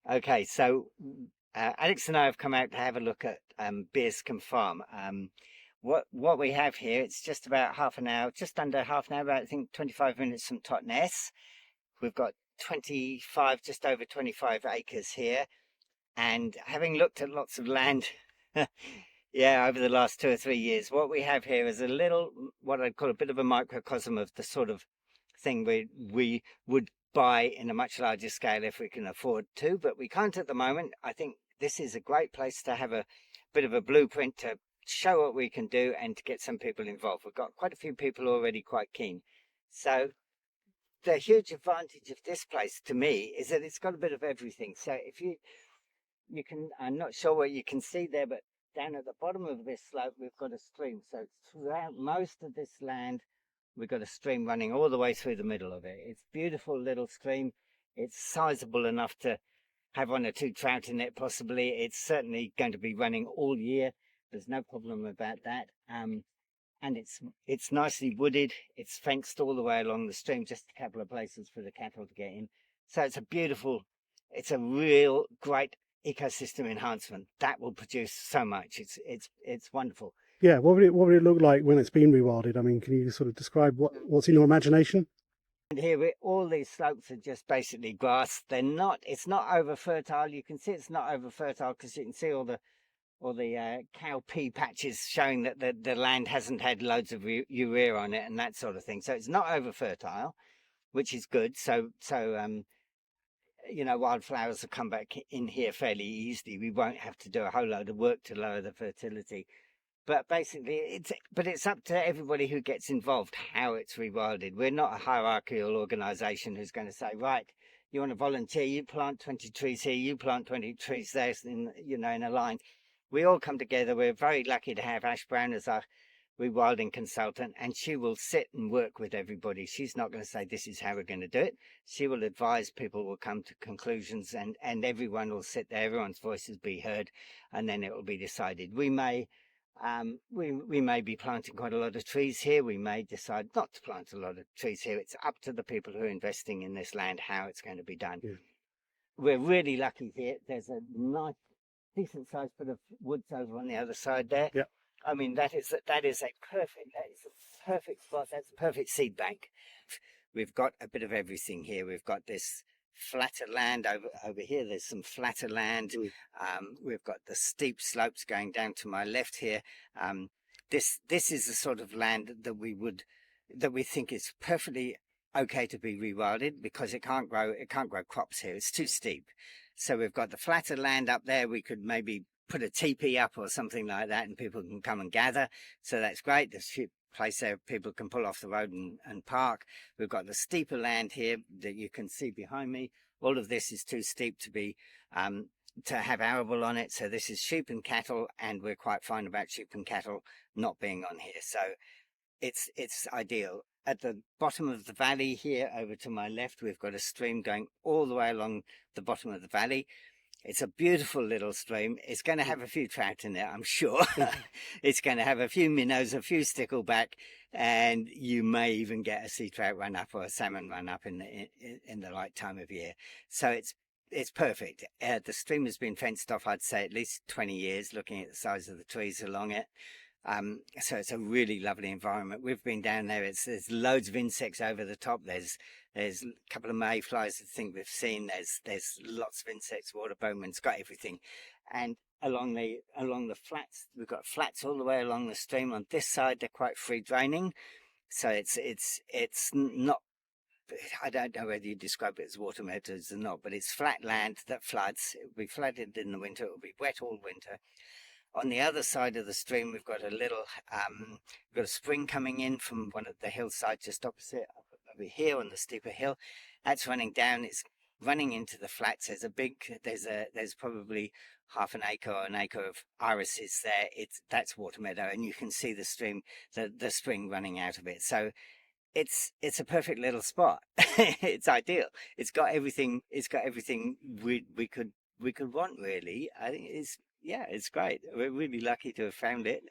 Okay, so Alex and I have come out to have a look at Bearscombe Farm. What we have here, it's just about half an hour, just under half an hour, about, I think 25 minutes from Totnes. We've got 25, just over 25 acres here. And having looked at lots of land, yeah, over the last 2 or 3 years, what we have here is a little, what I'd call a bit of a microcosm of the sort of thing we would buy in a much larger scale if we can afford to, but we can't at the moment. I think this is a great place to have a bit of a blueprint to show what we can do and to get some people involved. We've got quite a few people already quite keen. So the huge advantage of this place to me is that it's got a bit of everything. So if you can, I'm not sure what you can see there, but down at the bottom of this slope, we've got a stream. So throughout most of this land, we've got a stream running all the way through the middle of it. It's a beautiful little stream. It's sizable enough to have 1 or 2 trout in it, possibly. It's certainly going to be running all year. There's no problem about that. And it's nicely wooded. It's fenced all the way along the stream, just a couple of places for the cattle to get in. So it's a real great ecosystem enhancement that will produce so much. It's wonderful. Yeah, what would it look like when it's been rewilded? I mean, can you sort of describe what's in your imagination? And here, all these slopes are just basically grass. It's not over fertile. You can see it's not over fertile because you can see all the cowpea patches showing that the land hasn't had loads of urea on it and that sort of thing. So it's not over fertile, which is good. So wildflowers will come back in here fairly easily. We won't have to do a whole load of work to lower the fertility. But basically, it's up to everybody who gets involved how it's rewilded. We're not a hierarchical organisation who's going to say, right, you want to volunteer, you plant 20 trees here, you plant 20 trees there, in a line. We all come together. We're very lucky to have Ash Brown as our rewilding consultant, and she will sit and work with everybody. She's not going to say this is how we're going to do it. She will advise, people will come to conclusions, and everyone will sit there, everyone's voices be heard, and then it will be decided. We may be planting quite a lot of trees here. We may decide not to plant a lot of trees here. It's up to the people who are investing in this land how it's going to be done. Yeah. We're really lucky here. There's a nice, decent sized bit of woods over on the other side there. Yeah. I mean, that is a perfect spot. That's a perfect seed bank. We've got a bit of everything here. We've got this flatter land over here. There's some flatter land. We've got the steep slopes going down to my left here. This is the sort of land that we think is perfectly okay to be rewilded because it can't grow crops here. It's too steep. So we've got the flatter land up there. We could maybe put a teepee up or something like that, and people can come and gather. So that's great. There's a place there people can pull off the road and park. We've got the steeper land here that you can see behind me. All of this is too steep to be to have arable on it. So this is sheep and cattle, and we're quite fine about sheep and cattle not being on here. So it's ideal. At the bottom of the valley here, over to my left, we've got a stream going all the way along the bottom of the valley. It's a beautiful little stream. It's going to have a few trout in there, I'm sure. It's going to have a few minnows, a few stickleback, and you may even get a sea trout run up or a salmon run up in the right time of year. So it's perfect. The stream has been fenced off, I'd say, at least 20 years, looking at the size of the trees along it. So it's a really lovely environment. We've been down there. There's loads of insects over the top. There's a couple of mayflies I think we've seen. There's lots of insects, water bowmen, it's got everything. And along the flats, we've got flats all the way along the stream. On this side, they're quite free draining. So it's not, I don't know whether you describe it as water meadows or not, but it's flat land that floods. It will be flooded in the winter. It will be wet all winter. On the other side of the stream, we've got we've got a spring coming in from one of the hillsides just opposite, over here on the steeper hill. That's running down. It's running into the flats. There's probably half an acre or an acre of irises there. That's water meadow, and you can see the stream, the spring running out of it. So it's a perfect little spot. It's ideal. It's got everything. It's got everything we could want, really. I think it's great. We're really lucky to have found it.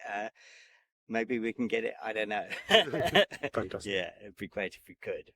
Maybe we can get it. I don't know. Fantastic. Yeah, it'd be great if we could.